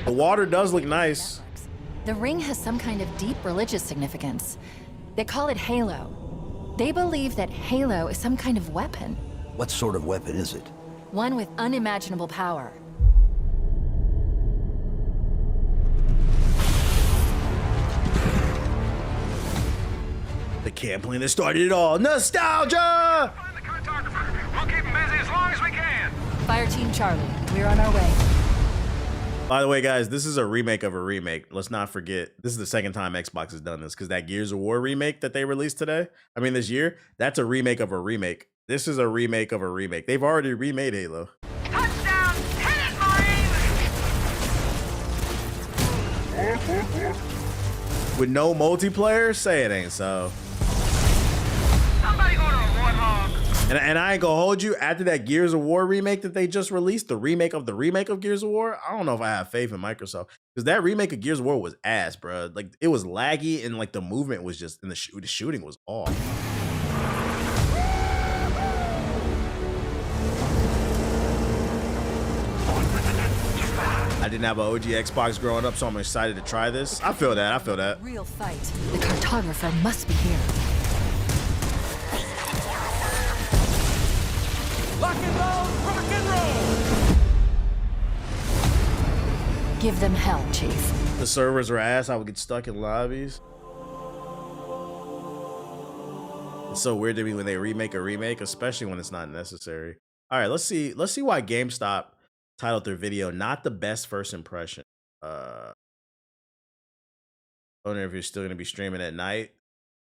The water does look nice. The ring has some kind of deep religious significance. They call it Halo. They believe that Halo is some kind of weapon. What sort of weapon is it? One with unimaginable power. The campaign that started it all. Nostalgia! Find the cartographer. We'll keep him busy as long as we can. Fire Team Charlie, we're on our way. By the way, guys, this is a remake of a remake. Let's not forget, this is the second time Xbox has done this, because that Gears of War remake that they released this year, that's a remake of a remake. This is a remake of a remake. They've already remade Halo. Touchdown! Hit it, Marine! With no multiplayer? Say it ain't so. Somebody order a warthog. And I ain't gonna hold you, after that Gears of War remake that they just released, the remake of Gears of War, I don't know if I have faith in Microsoft. Because that remake of Gears of War was ass, bro. Like, it was laggy, and like the movement was just, and the shooting was off. I didn't have an OG Xbox growing up, so I'm excited to try this. I feel that. Real fight. The cartographer must be here. Rock and roll! Give them hell, Chief. The servers are ass. I would get stuck in lobbies. It's so weird to me when they remake a remake, especially when it's not necessary. All right, let's see why GameStop titled their video "Not the Best First Impression." I don't know if you're still gonna be streaming at night.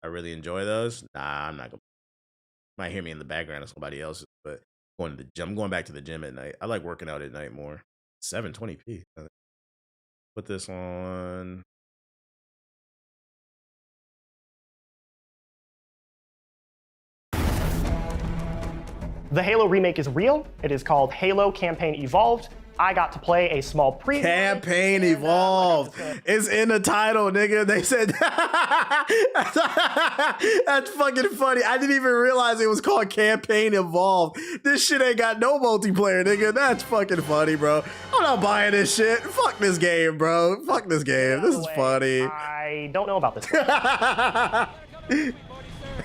I really enjoy those. Nah, I'm not gonna. You might hear me in the background of somebody else's, but going to the gym. I'm going back to the gym at night. I like working out at night more. 720p. Put this on. The Halo remake is real. It is called Halo Campaign Evolved. I got to play a small preview. Campaign Evolved. It's in the title, nigga. They said that's fucking funny. I didn't even realize it was called Campaign Evolved. This shit ain't got no multiplayer, nigga. That's fucking funny, bro. I'm not buying this shit. Fuck this game, bro. Fuck this game. This is funny. I don't know about this.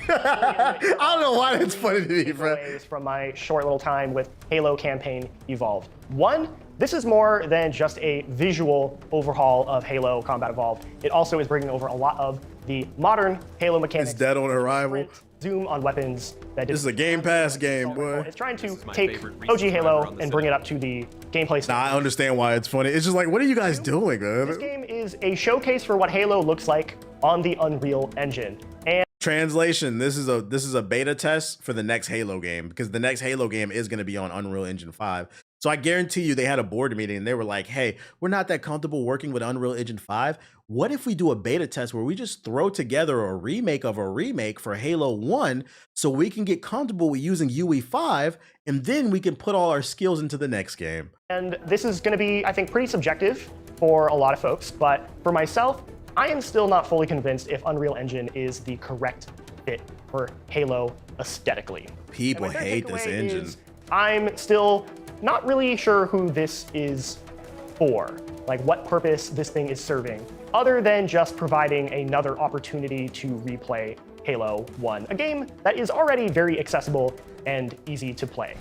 I don't know why that's funny to me, bro. From my short little time with Halo Campaign Evolved. One, this is more than just a visual overhaul of Halo Combat Evolved. It also is bringing over a lot of the modern Halo mechanics. It's dead on arrival. Zoom on weapons. This is a Game Pass game, boy. It's trying to take OG Halo and bring it up to the gameplay. Nah, I understand why it's funny. It's just like, what are you guys doing, man? This game is a showcase for what Halo looks like on the Unreal Engine. And translation, this is a beta test for the next Halo game, because the next Halo game is going to be on Unreal Engine 5. So I guarantee you they had a board meeting and they were like, hey, we're not that comfortable working with Unreal Engine 5. What if we do a beta test where we just throw together a remake of a remake for Halo 1 so we can get comfortable with using UE5, and then we can put all our skills into the next game. And this is going to be, I think, pretty subjective for a lot of folks. But for myself, I am still not fully convinced if Unreal Engine is the correct fit for Halo aesthetically. People hate this engine. I'm still not really sure who this is for, like what purpose this thing is serving, other than just providing another opportunity to replay Halo 1, a game that is already very accessible and easy to play.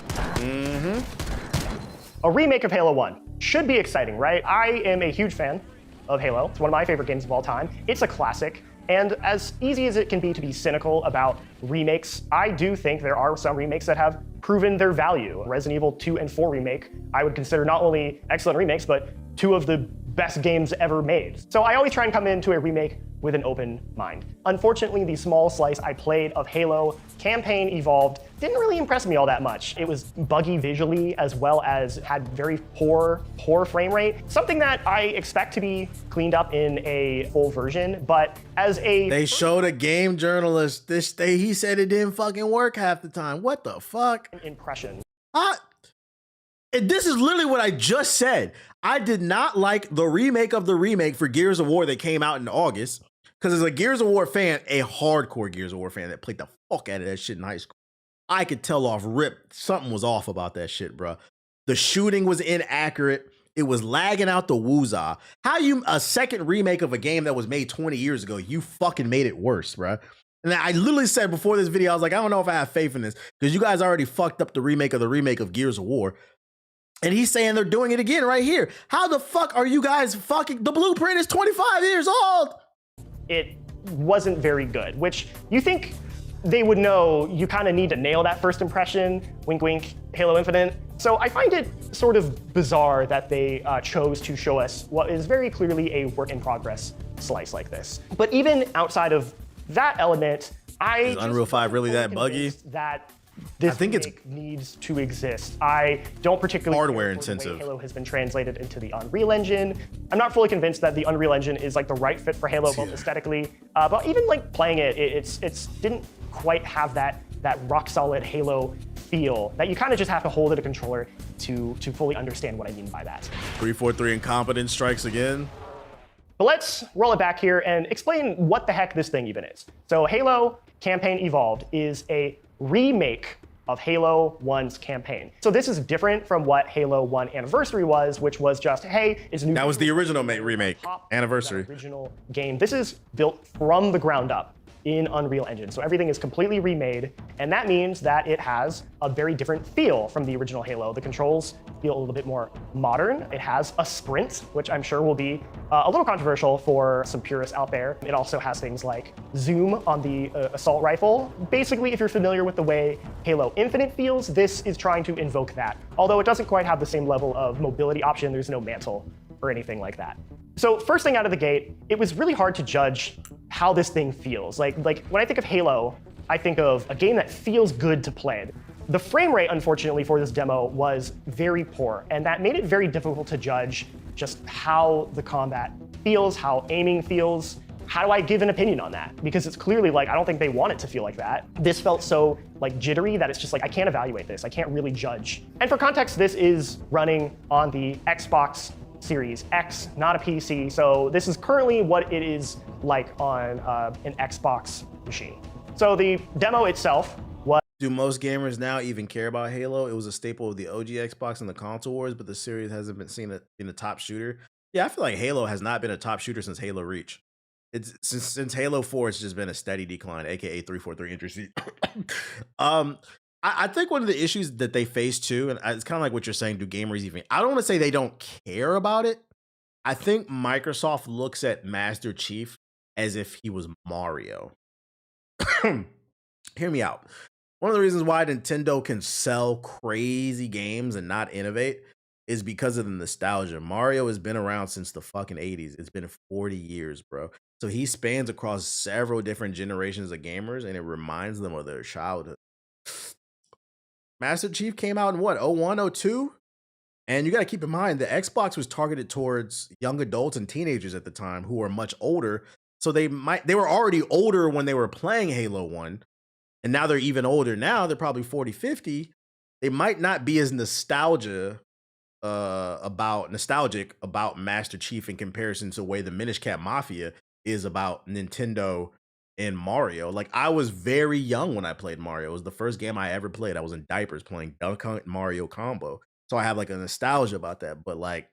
A remake of Halo 1 should be exciting, right? I am a huge fan of Halo. It's one of my favorite games of all time. It's a classic. And as easy as it can be to be cynical about remakes, I do think there are some remakes that have proven their value. Resident Evil 2 and 4 remake, I would consider not only excellent remakes, but two of the best games ever made. So I always try and come into a remake with an open mind. Unfortunately, the small slice I played of Halo Campaign Evolved didn't really impress me all that much. It was buggy visually, as well as had very poor frame rate, something that I expect to be cleaned up in a full version, but as a— They showed a game journalist this day, he said it didn't fucking work half the time. What the fuck? Impression. And this is literally what I just said. I did not like the remake of the remake for Gears of War that came out in August. Because as a Gears of War fan, a hardcore Gears of War fan that played the fuck out of that shit in high school, I could tell off rip something was off about that shit, bro. The shooting was inaccurate. It was lagging out the woozah. How you, a second remake of a game that was made 20 years ago, you fucking made it worse, bro. And I literally said before this video, I was like, I don't know if I have faith in this because you guys already fucked up the remake of Gears of War. And he's saying they're doing it again right here. How the fuck are you guys fucking, the blueprint is 25 years old. It wasn't very good, which you think they would know you kind of need to nail that first impression, wink wink, Halo Infinite. So I find it sort of bizarre that they chose to show us what is very clearly a work in progress slice like this. But even outside of that element, Is Unreal 5 really that buggy? That this needs to exist. I don't particularly hardware care intensive. The way Halo has been translated into the Unreal Engine. I'm not fully convinced that the Unreal Engine is like the right fit for Halo, both aesthetically, but even like playing it, it's didn't quite have that rock solid Halo feel that you kind of just have to hold at a controller to fully understand what I mean by that. 343 incompetence strikes again. But let's roll it back here and explain what the heck this thing even is. So Halo Campaign Evolved is a remake of Halo 1's campaign. So this is different from what Halo 1 Anniversary was, which was just, hey, it's new. That was the original remake, Anniversary. Original game. This is built from the ground up in Unreal Engine. So everything is completely remade, and that means that it has a very different feel from the original Halo. The controls feel a little bit more modern. It has a sprint, which I'm sure will be a little controversial for some purists out there. It also has things like zoom on the assault rifle. Basically, if you're familiar with the way Halo Infinite feels, this is trying to invoke that. Although it doesn't quite have the same level of mobility option, there's no mantle or anything like that. So first thing out of the gate, it was really hard to judge how this thing feels. Like when I think of Halo, I think of a game that feels good to play. The frame rate, unfortunately, for this demo was very poor, and that made it very difficult to judge just how the combat feels, how aiming feels. How do I give an opinion on that? Because it's clearly like, I don't think they want it to feel like that. This felt so like jittery that it's just like, I can't evaluate this. I can't really judge. And for context, this is running on the Xbox Series X, not a PC. So this is currently what it is like on an Xbox machine. So the demo itself was... Do most gamers now even care about Halo? It was a staple of the OG Xbox and the console wars, but the series hasn't been seen in a top shooter. Yeah, I feel like Halo has not been a top shooter since Halo Reach. It's since Halo 4, it's just been a steady decline, aka 343 interest. I think one of the issues that they face too, and it's kind of like what you're saying, do gamers even, I don't want to say they don't care about it. I think Microsoft looks at Master Chief as if he was Mario. Hear me out. One of the reasons why Nintendo can sell crazy games and not innovate is because of the nostalgia. Mario has been around since the fucking 80s. It's been 40 years, bro. So he spans across several different generations of gamers, and it reminds them of their childhood. Master Chief came out in what, 01, 02? And you got to keep in mind the Xbox was targeted towards young adults and teenagers at the time who were much older. So they were already older when they were playing Halo 1. And now they're even older. Now they're probably 40, 50. They might not be as nostalgic about Master Chief in comparison to the way the Minish Cap Mafia is about Nintendo and Mario. Like, I was very young when I played Mario. It was the first game I ever played. I was in diapers playing Duck Hunt Mario combo. So I have like a nostalgia about that. But like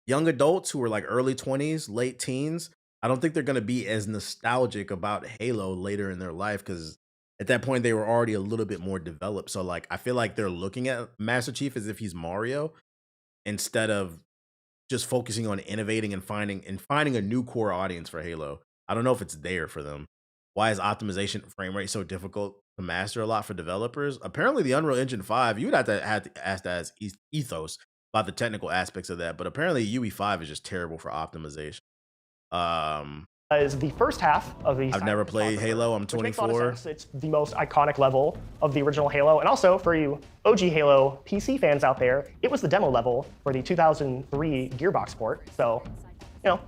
young adults who are like early 20s, late teens, I don't think they're going to be as nostalgic about Halo later in their life because at that point they were already a little bit more developed. So like I feel like they're looking at Master Chief as if he's Mario instead of just focusing on innovating and finding a new core audience for Halo. I don't know if it's there for them. Why is optimization frame rate so difficult to master a lot for developers? Apparently the Unreal Engine 5, you would have to ask that as ethos about the technical aspects of that, but apparently UE5 is just terrible for optimization. Is the first half of the... I've never played Halo, I'm 24. It's the most iconic level of the original Halo, and also for you OG Halo PC fans out there, it was the demo level for the 2003 Gearbox port, so, you know,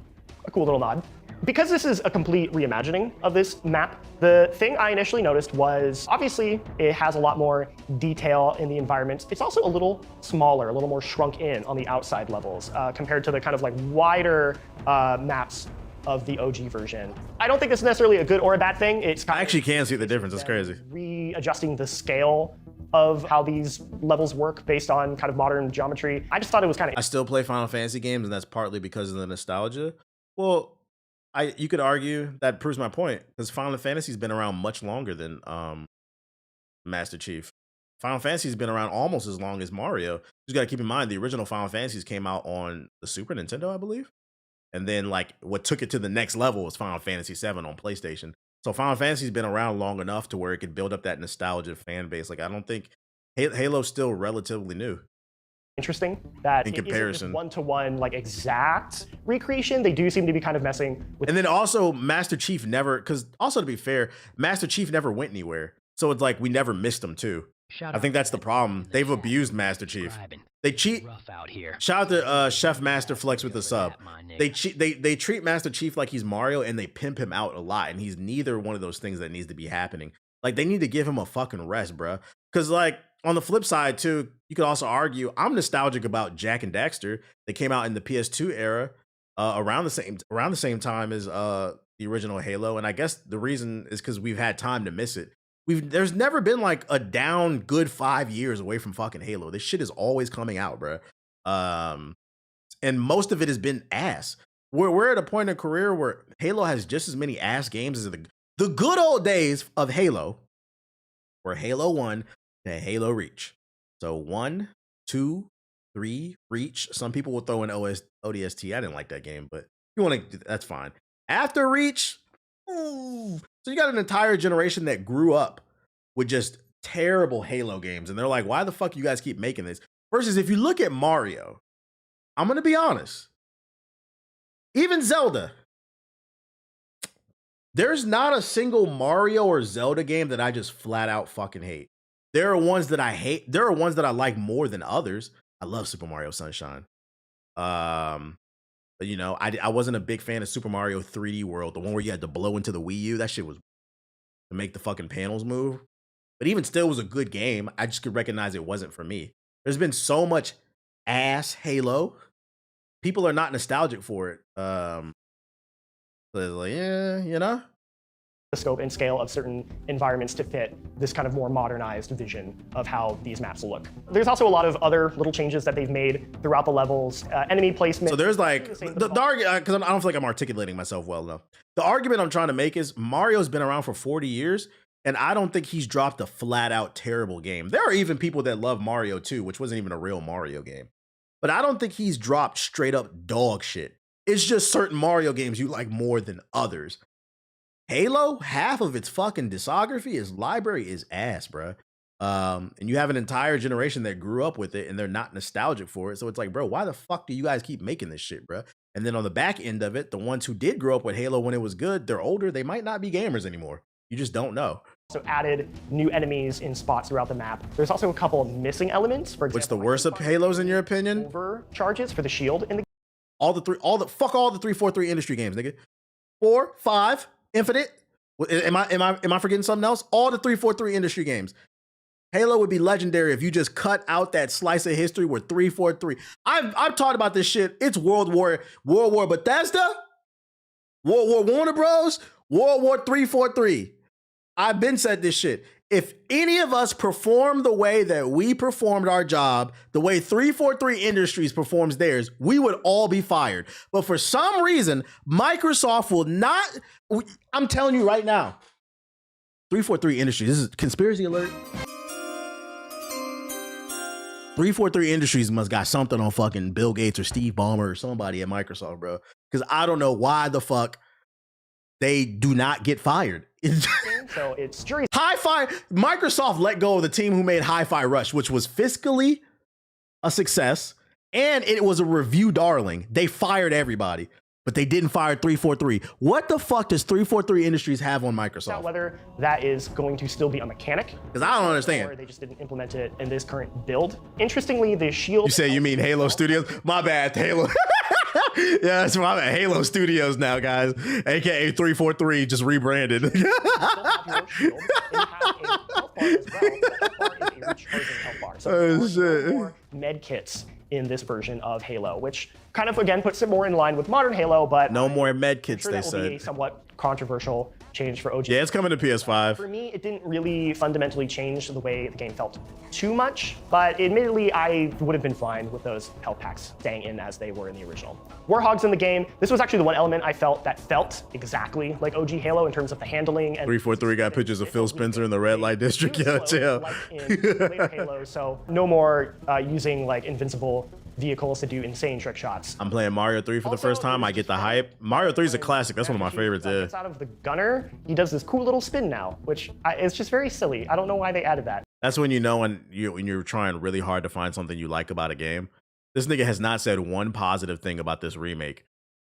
a cool little nod. Because this is a complete reimagining of this map, the thing I initially noticed was, obviously, it has a lot more detail in the environments. It's also a little smaller, a little more shrunk in on the outside levels compared to the kind of like wider maps of the OG version. I don't think this is necessarily a good or a bad thing. It's kind I actually can see the difference. It's crazy. Readjusting the scale of how these levels work based on kind of modern geometry. I just thought it was kind of... I still play Final Fantasy games, and that's partly because of the nostalgia. Well, you could argue that proves my point, because Final Fantasy's been around much longer than Master Chief. Final Fantasy's been around almost as long as Mario. You just gotta keep in mind, the original Final Fantasies came out on the Super Nintendo, I believe. And then like what took it to the next level was Final Fantasy VII on PlayStation. So Final Fantasy's been around long enough to where it could build up that nostalgia fan base. Like I don't think Halo's still relatively new. Interesting that in comparison, one-to-one like exact recreation. They do seem to be kind of messing with. And then also Master Chief never, because also to be fair, Master Chief never went anywhere. So it's like we never missed him too. I think that's the problem. They've abused Master Chief. They cheat. Shout out to Chef Master Flex with the sub. They treat Master Chief like he's Mario, and they pimp him out a lot. And he's neither one of those things that needs to be happening. Like they need to give him a fucking rest, bruh. Because like on the flip side too, you could also argue I'm nostalgic about Jak and Daxter. They came out in the PS2 era, around the same time as the original Halo. And I guess the reason is because we've had time to miss it. There's never been like a down good 5 years away from fucking Halo. This shit is always coming out, bro. And most of it has been ass. We're at a point in career where Halo has just as many ass games as the good old days of Halo, were Halo 1 to Halo Reach. So 1, 2, 3, Reach. Some people will throw in ODST. I didn't like that game, but if you want to, that's fine. After Reach, ooh. So you got an entire generation that grew up with just terrible Halo games. And they're like, why the fuck you guys keep making this? Versus if you look at Mario, I'm going to be honest. Even Zelda. There's not a single Mario or Zelda game that I just flat out fucking hate. There are ones that I hate. There are ones that I like more than others. I love Super Mario Sunshine. But, you know, I wasn't a big fan of Super Mario 3D World, the one where you had to blow into the Wii U. That shit was to make the fucking panels move. But even still, it was a good game. I just could recognize it wasn't for me. There's been so much ass Halo. People are not nostalgic for it. So it's like, yeah, you know? The scope and scale of certain environments to fit this kind of more modernized vision of how these maps will look. There's also a lot of other little changes that they've made throughout the levels, enemy placement. So there's like, the argument, because I don't feel like I'm articulating myself well enough. The argument I'm trying to make is Mario's been around for 40 years, and I don't think he's dropped a flat out terrible game. There are even people that love Mario 2, which wasn't even a real Mario game. But I don't think he's dropped straight up dog shit. It's just certain Mario games you like more than others. Halo, half of its fucking discography, its library is ass, bruh. And you have an entire generation that grew up with it and they're not nostalgic for it. So it's like, bro, why the fuck do you guys keep making this shit, bruh? And then on the back end of it, the ones who did grow up with Halo when it was good, they're older. They might not be gamers anymore. You just don't know. So added new enemies in spots throughout the map. There's also a couple of missing elements. For example, what's the worst of Halos in your opinion? Overcharges for the shield in the fuck all the 343 industry games, nigga. 4, 5, Infinite. Am I forgetting something else? All the 343 industry games. Halo would be legendary if you just cut out that slice of history where 343. I've talked about this shit. It's World War Bethesda, World War Warner Bros, World War 343. I've been said this shit. If any of us perform the way that we performed our job, the way 343 Industries performs theirs, we would all be fired. But for some reason, Microsoft will not. I'm telling you right now, 343 Industries, this is conspiracy alert. 343 Industries must got something on fucking Bill Gates or Steve Ballmer or somebody at Microsoft, bro. Because I don't know why the fuck they do not get fired. So it's jury. Hi-Fi, Microsoft let go of the team who made Hi-Fi Rush, which was fiscally a success, and it was a review darling. They fired everybody, but they didn't fire 343. What the fuck does 343 Industries have on Microsoft? Whether that is going to still be a mechanic. Because I don't understand. Or they just didn't implement it in this current build. Interestingly, the shield. You say you mean Halo Studios? My bad, Halo. Yeah, that's why I'm at Halo Studios now, guys. AKA 343, just rebranded. Still have your shield, and you have a health bar as well. The health bar is a recharging health bar. So there are more med kits in this version of Halo, which kind of, again, puts it more in line with modern Halo, but No more med kits, sure they that will be a said. somewhat controversial change for OG. Yeah, it's coming to For PS5. me, it didn't really fundamentally change the way the game felt too much, but admittedly, I would have been fine with those health packs staying in as they were in the original. Warhogs in the game, this was actually the one element I felt that felt exactly like OG Halo in terms of the handling. And 343 got pictures of Phil Spencer in the red light district. Yeah, chill. like in later Halo, so no more using like invincible vehicles to do insane trick shots. I'm playing Mario 3 for the Also, first time. I get the hype. Mario 3 is a classic. That's one of my favorites. Yeah. Gets out of the gunner, he does this cool little spin now, which is just very silly. I don't know why they added that. That's when you know when you're trying really hard to find something you like about a game. This nigga has not said one positive thing about this remake.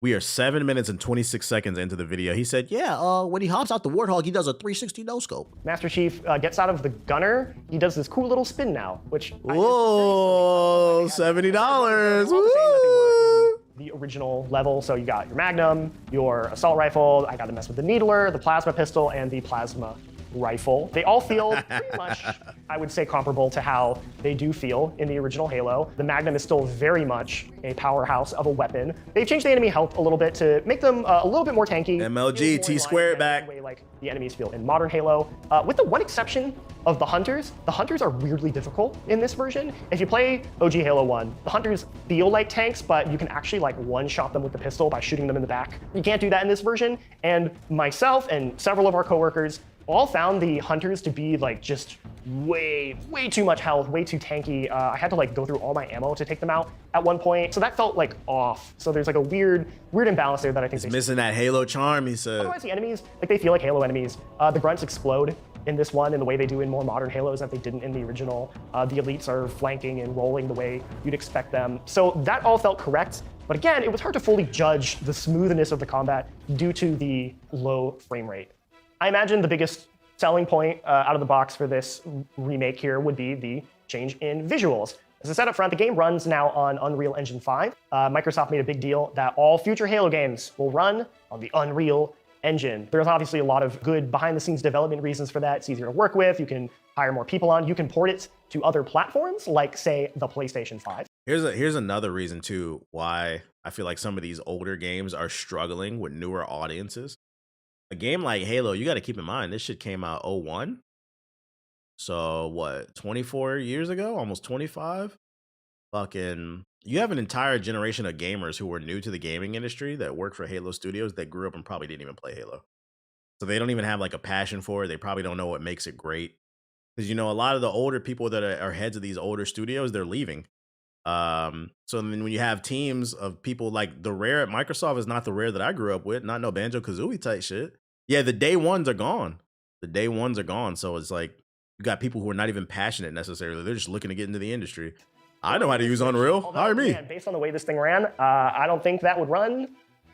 We are 7 minutes and 26 seconds into the video. He said, yeah, when he hops out the Warthog, he does a 360 no-scope. Master Chief gets out of the gunner, he does this cool little spin now, which Whoa, $70. Woo! The original level, so you got your Magnum, your assault rifle, I got to mess with the Needler, the plasma pistol, and the plasma rifle. They all feel pretty much, I would say, comparable to how they do feel in the original Halo. The Magnum is still very much a powerhouse of a weapon. They've changed the enemy health a little bit to make them a little bit more tanky. MLG, T squared back. The way like the enemies feel in modern Halo. With the one exception of the Hunters are weirdly difficult in this version. If you play OG Halo 1, the Hunters feel like tanks, but you can actually like one-shot them with the pistol by shooting them in the back. You can't do that in this version, and myself and several of our coworkers all found the Hunters to be like just way too much health, way too tanky. I had to like go through all my ammo to take them out at one point, so that felt like off. So there's like a weird imbalance there that I think He's missing that Halo charm, he said. Otherwise, the enemies, like they feel like Halo enemies. The grunts explode in this one in the way they do in more modern Halos that they didn't in the original. The elites are flanking and rolling the way you'd expect them. So that all felt correct. But again, it was hard to fully judge the smoothness of the combat due to the low frame rate. I imagine the biggest selling point out of the box for this remake here would be the change in visuals. As I said up front, the game runs now on Unreal Engine 5. Microsoft made a big deal that all future Halo games will run on the Unreal Engine. There's obviously a lot of good behind-the-scenes development reasons for that. It's easier to work with. You can hire more people on. You can port it to other platforms, like, say, the PlayStation 5. Here's another reason, too, why I feel like some of these older games are struggling with newer audiences. A game like Halo, you got to keep in mind, this shit came out 01. So, what, 24 years ago? Almost 25? Fucking, you have an entire generation of gamers who were new to the gaming industry that work for Halo Studios that grew up and probably didn't even play Halo. So they don't even have like a passion for it. They probably don't know what makes it great. Because, you know, a lot of the older people that are heads of these older studios, they're leaving. So then when you have teams of people like the Rare at Microsoft is not the Rare that I grew up with, not no Banjo-Kazooie type shit. Yeah, the day ones are gone. The day ones are gone. So it's like you got people who are not even passionate necessarily. They're just looking to get into the industry. I know how to use Unreal. Hire me. Man, based on the way this thing ran, I don't think that would run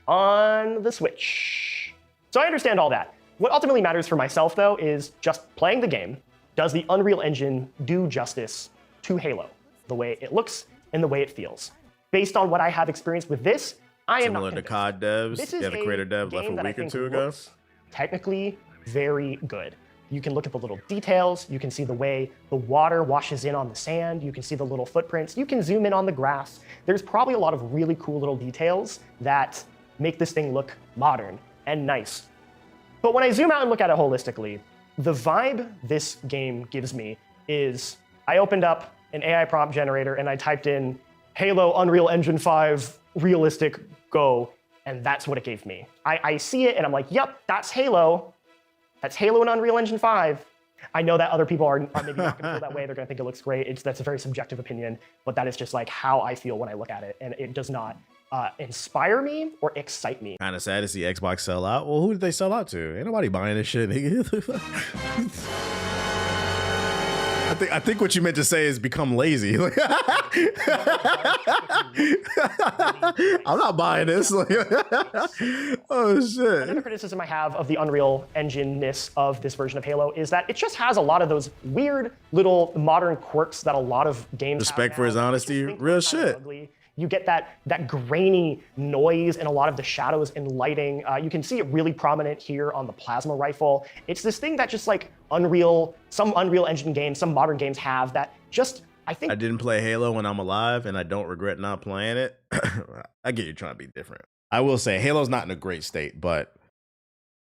on the Switch. So I understand all that. What ultimately matters for myself, though, is just playing the game. Does the Unreal Engine do justice to Halo? The way it looks and the way it feels. Based on what I have experienced with this, I am not Similar to convinced. COD devs. This is Yeah, the creator devs left game a that I week or think two ago. looks technically very good. You can look at the little details. You can see the way the water washes in on the sand. You can see the little footprints. You can zoom in on the grass. There's probably a lot of really cool little details that make this thing look modern and nice. But when I zoom out and look at it holistically, the vibe this game gives me is I opened up an AI prompt generator and I typed in Halo Unreal Engine 5 realistic go, and that's what it gave me. I see it and I'm like, yep, that's Halo. That's Halo in Unreal Engine 5. I know that other people are maybe not gonna feel that way. They're gonna think it looks great. That's a very subjective opinion, but that is just like how I feel when I look at it, and it does not inspire me or excite me. Kind of sad to see Xbox sell out. Well, who did they sell out to? Ain't nobody buying this shit, nigga. I think what you meant to say is become lazy. I'm not buying this. Oh shit. Another criticism I have of the Unreal Engine-ness of this version of Halo is that it just has a lot of those weird little modern quirks that a lot of games Respect have for his now. honesty, Just think real they're kinda shit. ugly. You get that grainy noise in a lot of the shadows and lighting. You can see it really prominent here on the plasma rifle. It's this thing that just like some Unreal Engine games, some modern games have that just, I think. I didn't play Halo when I'm alive, and I don't regret not playing it. I get you trying to be different. I will say Halo's not in a great state, but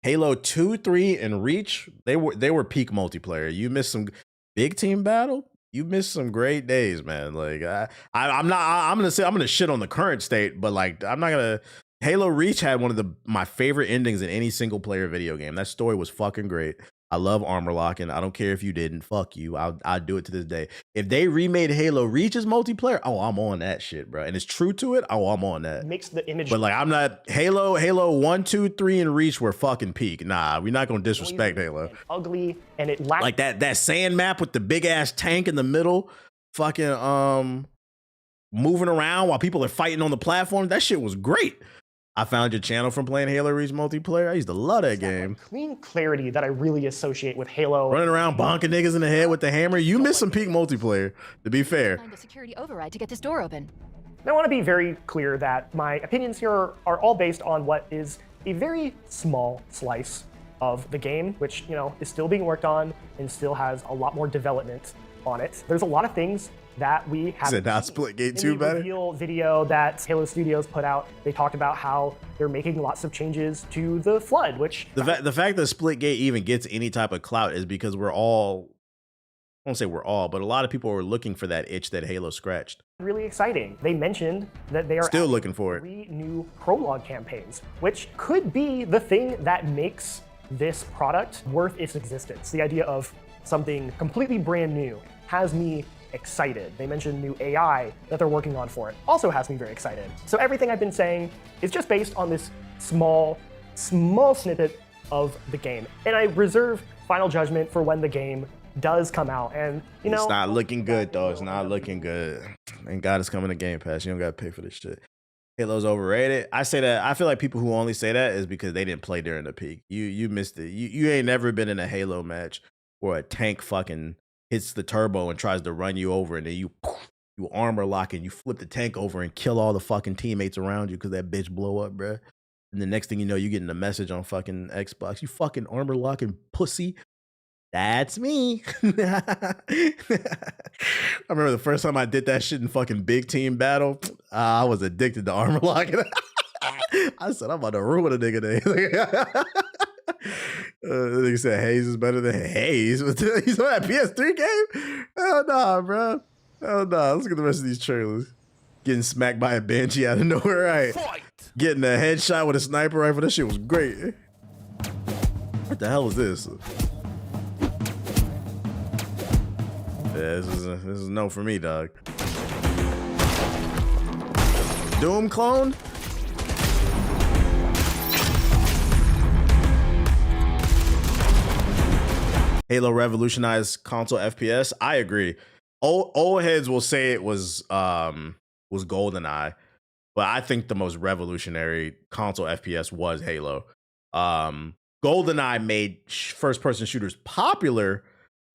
Halo 2, 3, and Reach, they were peak multiplayer. You missed some big team battle. You missed some great days, man. Like I'm gonna shit on the current state, but like I'm not gonna. Halo Reach had one of my favorite endings in any single player video game. That story was fucking great. I love armor locking. I don't care if you didn't. Fuck you. I'd do it to this day. If they remade Halo Reach as multiplayer, oh, I'm on that shit, bro. And it's true to it. Oh, I'm on that. Makes the image. But like, I'm not Halo 1, 2, 3, and Reach were fucking peak. Nah, we're not gonna disrespect Halo. Ugly, and it lacked like that sand map with the big ass tank in the middle, fucking moving around while people are fighting on the platform. That shit was great. I found your channel from playing Halo Reach multiplayer. I used to love that game. Clean clarity that I really associate with Halo. Running around bonking niggas in the head with the hammer. You missed some peak multiplayer, to be fair. Find a security override to get this door open. I want to be very clear that my opinions here are all based on what is a very small slice of the game, which, you know, is still being worked on and still has a lot more development on it. There's a lot of things that we have. Is it not Splitgate 2 in the better? reveal video that Halo Studios put out, they talked about how they're making lots of changes to the Flood, which the fact that Splitgate even gets any type of clout is because we're all, I won't say we're all, but a lot of people were looking for that itch that Halo scratched. Really exciting. They mentioned that they are still looking for it. 3 new prologue campaigns, which could be the thing that makes this product worth its existence. The idea of something completely brand new has me excited. They mentioned new AI that they're working on for it. Also has me very excited. So everything I've been saying is just based on this small snippet of the game. And I reserve final judgment for when the game does come out. And, you know, it's not looking good, though. It's not looking good. Thank God it's coming to Game Pass. You don't got to pay for this shit. Halo's overrated. I say that. I feel like people who only say that is because they didn't play during the peak. You missed it. You ain't never been in a Halo match where a tank fucking hits the turbo and tries to run you over, and then you armor lock and you flip the tank over and kill all the fucking teammates around you because that bitch blow up, bruh. And the next thing you know, you're getting a message on fucking Xbox. You fucking armor locking pussy. That's me. I remember the first time I did that shit in fucking big team battle. I was addicted to armor locking. I said, I'm about to ruin a nigga day. Nigga said Haze is better than Haze. He's on that PS3 game? Hell nah, bro. Hell nah. Let's look at the rest of these trailers. Getting smacked by a Banshee out of nowhere, right? Fight. Getting a headshot with a sniper rifle. That shit was great. What the hell is this? Yeah, this is no for me, dog. Doom clone? Halo revolutionized console FPS. I agree. Old heads will say it was GoldenEye, but I think the most revolutionary console FPS was Halo. GoldenEye made first-person shooters popular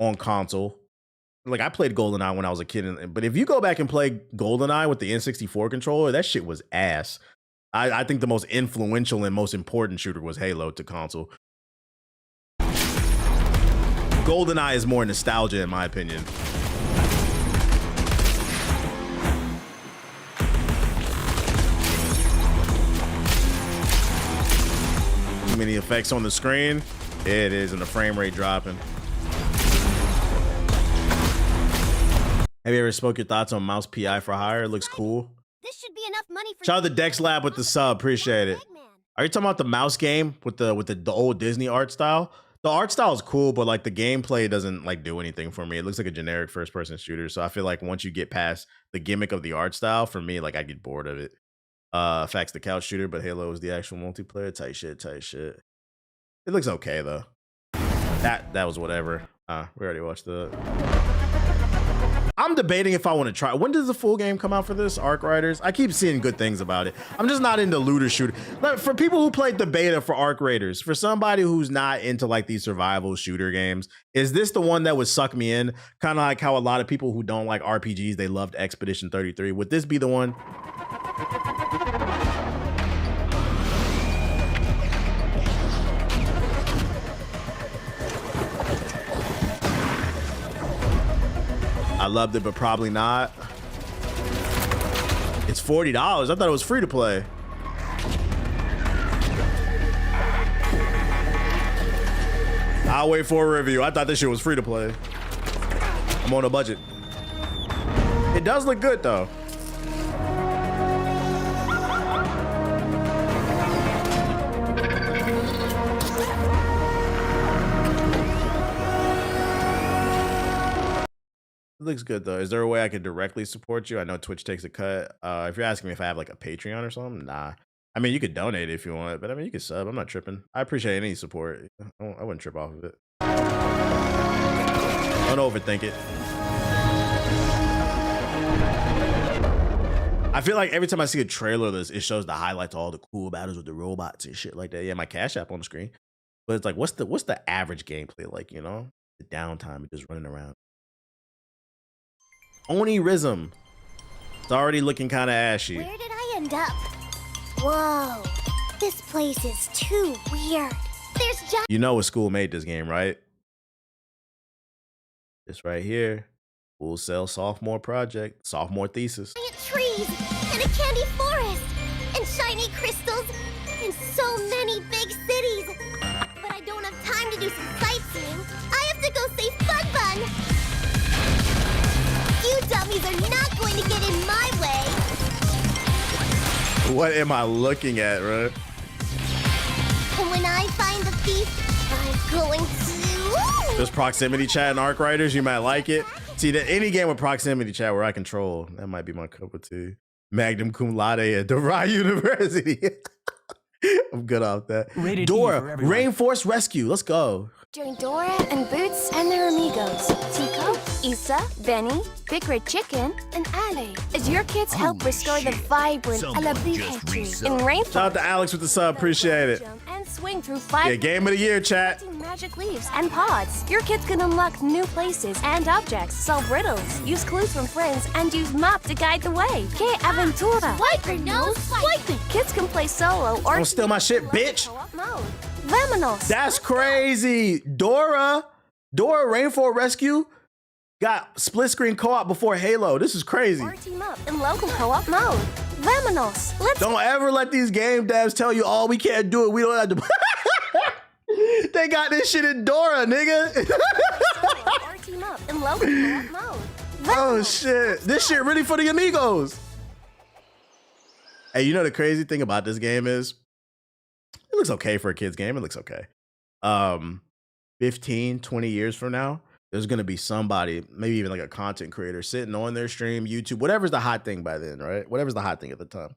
on console. Like, I played GoldenEye when I was a kid, but if you go back and play GoldenEye with the N64 controller, that shit was ass. I think the most influential and most important shooter was Halo to console. GoldenEye is more nostalgia, in my opinion. Too many effects on the screen. It is, and the frame rate dropping. Have you ever spoke your thoughts on Mouse PI for Hire? It looks cool. This should be enough money for. Shout out to Dex Lab with the sub. Appreciate it. Are you talking about the mouse game with the old Disney art style? The art style is cool, but like the gameplay doesn't like do anything for me. It looks like a generic first-person shooter. So I feel like once you get past the gimmick of the art style, for me, like I get bored of it. Facts the couch shooter, but Halo is the actual multiplayer. Tight shit. It looks okay though. That was whatever. We already watched the. I'm debating if I want to try. When does the full game come out for this, Arc Raiders? I keep seeing good things about it. I'm just not into looter shooter. Like, for people who played the beta for Arc Raiders, for somebody who's not into like these survival shooter games, is this the one that would suck me in? Kind of like how a lot of people who don't like RPGs, they loved Expedition 33. Would this be the one? I loved it, but probably not. It's $40. I thought it was free to play. I'll wait for a review. I thought this shit was free to play. I'm on a budget. It does look good though. It looks good though. Is there a way I could directly support you? I know Twitch takes a cut. If you're asking me if I have like a Patreon or something, nah. I mean, you could donate if you want, but I mean, you could sub. I'm not tripping. I appreciate any support. I wouldn't trip off of it. Don't overthink it. I feel like every time I see a trailer of this, it shows the highlights, all the cool battles with the robots and shit like that. Yeah, my Cash App on the screen. But it's like, what's the average gameplay like, you know? The downtime and just running around. Onirism. It's already looking kind of ashy. Where did I end up? Whoa, this place is too weird. There's giant You know what school made this game, right? This right here. Full Sail sophomore project, sophomore thesis. trees and a candy forest and shiny crystals and so many big cities. But I don't have time to do some sightseeing. I have to go save Bun Bun. You dummies are not going to get in my way. What am I looking at, bro? And when I find the thief, I'm going to... There's proximity chat in Arc Raiders. You might like it. See, any game with proximity chat where I control, that might be my cup of tea. Magnum cum laude at DeVry University. I'm good off that. Rated E Dora, for everyone. Rainforest Rescue. Let's go. Join Dora and Boots and their amigos, Tico, Issa, Benny, Big Red Chicken, and Ale, as your kids help restore the vibrant Alabihe tree in rainforest. Shout out to Alex with the sub. Appreciate it. And swing through 5 Yeah, game of the year, chat. magic leaves and pods. Your kids can unlock new places and objects, solve riddles, use clues from friends, and use map to guide the way. Que aventura! Swipe or no swiping! Kids can play solo or Don't steal my shit, bitch. co-op mode. Vamonos! That's crazy. Dora Rainforest Rescue got split screen co-op before Halo. This is crazy. Or team up in local co-op mode. Vamonos! Let's Don't ever let these game devs tell you, oh, we can't do it. We don't have to. They got this shit in Dora, nigga. or team up in local co-op mode. Oh, shit. This shit really for the amigos. Hey, you know the crazy thing about this game is, it looks okay for a kid's game. It looks okay. 15, 20 years from now, there's going to be somebody, maybe even like a content creator sitting on their stream, YouTube, whatever's the hot thing by then, right? Whatever's the hot thing at the time.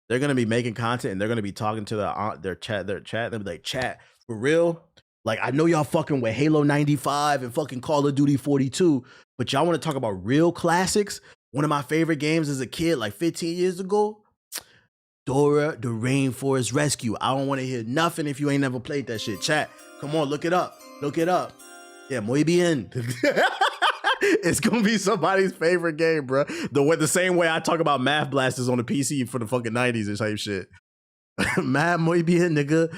They're going to be making content and they're going to be talking to their chat. They'll be like, chat, for real? Like, I know y'all fucking with Halo 95 and fucking Call of Duty 42, but y'all want to talk about real classics? One of my favorite games as a kid, like 15 years ago, Dora the Rainforest Rescue. I don't want to hear nothing if you ain't never played that shit. Chat, come on, look it up. Look it up. Yeah, muy bien. It's gonna be somebody's favorite game, bro. The same way I talk about Math Blasters on the PC for the fucking 90s and type shit. Mad muy bien, nigga.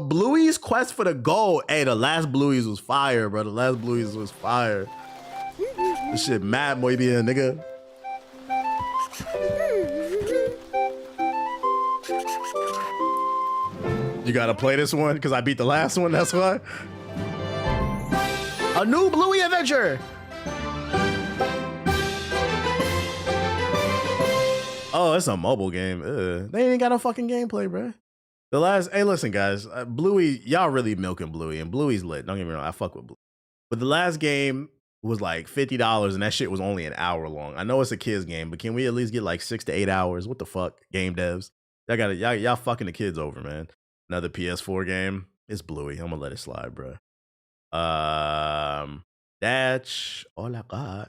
Bluey's Quest for the Gold. Hey, the last Bluey's was fire, bro. The last Bluey's was fire. This shit mad muy bien, nigga. You gotta play this one because I beat the last one, that's why. A new Bluey adventure. Oh, it's a mobile game. Ugh. They ain't got no fucking gameplay, bro. Hey, listen, guys. Bluey, y'all really milking Bluey, and Bluey's lit. Don't get me wrong, I fuck with Bluey. But the last game was like $50, and that shit was only an hour long. I know it's a kid's game, but can we at least get like 6 to 8 hours? What the fuck, game devs? Y'all fucking the kids over, man. Another PS4 game. It's Bluey. I'm gonna let it slide, bro. That's all I got.